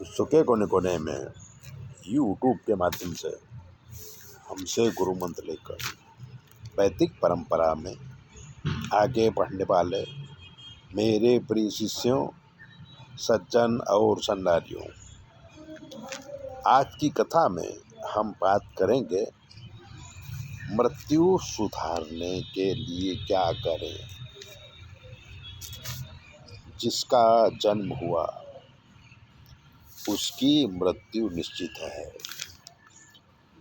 विश्व के कोने कोने में यूट्यूब के माध्यम से हमसे गुरु मंत्र लेकर वैदिक परंपरा में आगे बढ़ने वाले मेरे प्रिय शिष्यों, सज्जन और संन्यासियों, आज की कथा में हम बात करेंगे मृत्यु सुधारने के लिए क्या करें। जिसका जन्म हुआ उसकी मृत्यु निश्चित है।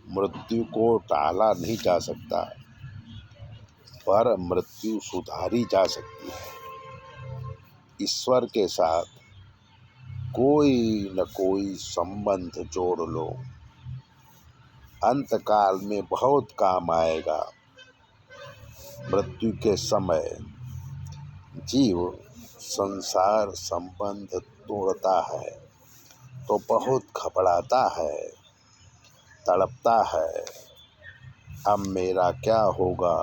मृत्यु को टाला नहीं जा सकता, पर मृत्यु सुधारी जा सकती है। ईश्वर के साथ कोई न कोई संबंध जोड़ लो, अंतकाल में बहुत काम आएगा। मृत्यु के समय जीव संसार संबंध तोड़ता है तो बहुत घबराता है, तड़पता है, अब मेरा क्या होगा।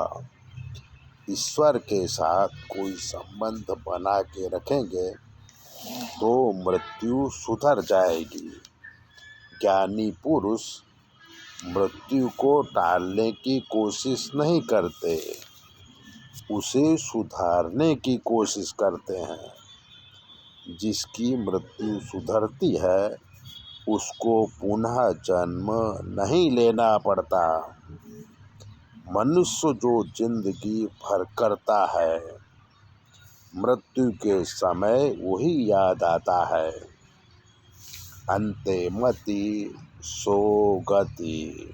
ईश्वर के साथ कोई संबंध बना के रखेंगे तो मृत्यु सुधर जाएगी। ज्ञानी पुरुष मृत्यु को टालने की कोशिश नहीं करते, उसे सुधारने की कोशिश करते हैं। जिसकी मृत्यु सुधरती है उसको पुनः जन्म नहीं लेना पड़ता। मनुष्य जो जिंदगी भर करता है, मृत्यु के समय वही याद आता है। अन्ते मति सो गति।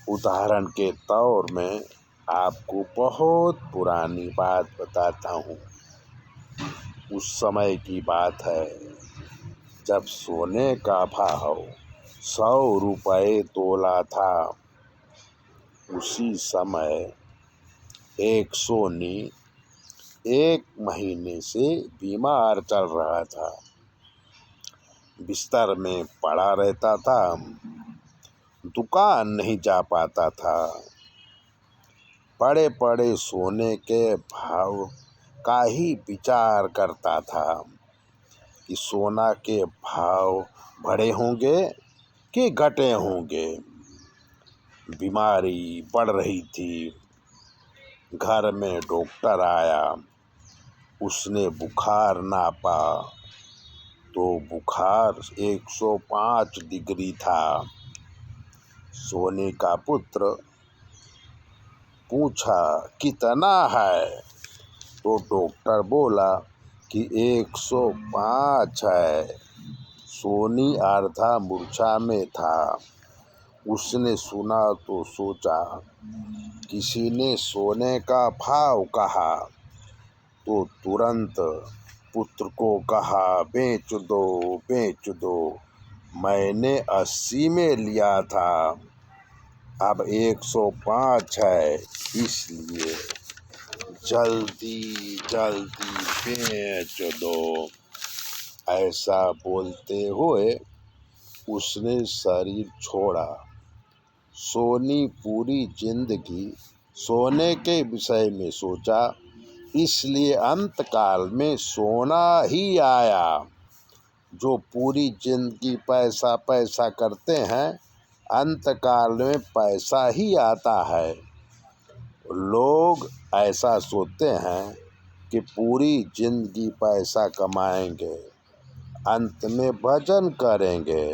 उदाहरण के तौर में आपको बहुत पुरानी बात बताता हूँ। उस समय की बात है जब सोने का भाव 100 रुपये तोला था। उसी समय एक सोनी 1 महीने से बीमार चल रहा था। बिस्तर में पड़ा रहता था, दुकान नहीं जा पाता था। पड़े पड़े सोने के भाव का ही विचार करता था कि सोना के भाव बढ़े होंगे कि घटे होंगे। बीमारी बढ़ रही थी। घर में डॉक्टर आया, उसने बुखार नापा तो बुखार 105 डिग्री था। सोने का पुत्र पूछा कितना है, तो डॉक्टर बोला कि 105 है। सोनी आधा मूर्छा में था। उसने सुना तो सोचा किसी ने सोने का भाव कहा, तो तुरंत पुत्र को कहा बेच दो बेच दो, मैंने 80 में लिया था, अब 105 है, इसलिए जल्दी जल्दी बेच दो। ऐसा बोलते हुए उसने शरीर छोड़ा। सोनी पूरी जिंदगी सोने के विषय में सोचा, इसलिए अंतकाल में सोना ही आया। जो पूरी जिंदगी पैसा पैसा करते हैं, अंतकाल में पैसा ही आता है। लोग ऐसा सोचते हैं कि पूरी जिंदगी पैसा कमाएंगे, अंत में भजन करेंगे,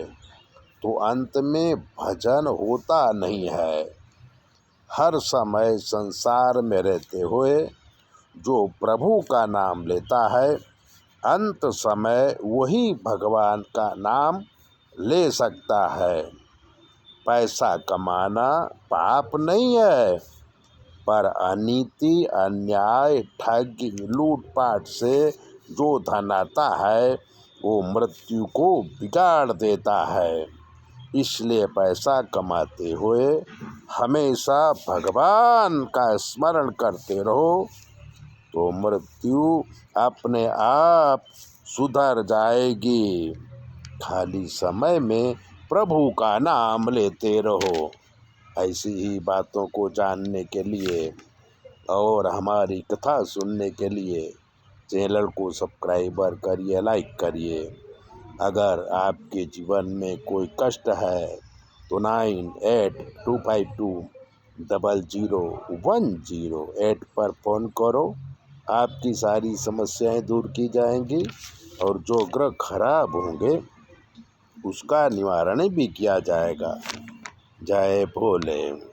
तो अंत में भजन होता नहीं है। हर समय संसार में रहते हुए जो प्रभु का नाम लेता है, अंत समय वही भगवान का नाम ले सकता है। पैसा कमाना पाप नहीं है, पर अनीति, अन्याय, ठगी, लूटपाट से जो धन आता है वो मृत्यु को बिगाड़ देता है। इसलिए पैसा कमाते हुए हमेशा भगवान का स्मरण करते रहो, तो मृत्यु अपने आप सुधर जाएगी। खाली समय में प्रभु का नाम लेते रहो। ऐसी ही बातों को जानने के लिए और हमारी कथा सुनने के लिए चैनल को सब्सक्राइबर करिए, लाइक करिए। अगर आपके जीवन में कोई कष्ट है तो 9822000108 पर फ़ोन करो। आपकी सारी समस्याएं दूर की जाएंगी और जो ग्रह खराब होंगे उसका निवारण भी किया जाएगा। जय भोले।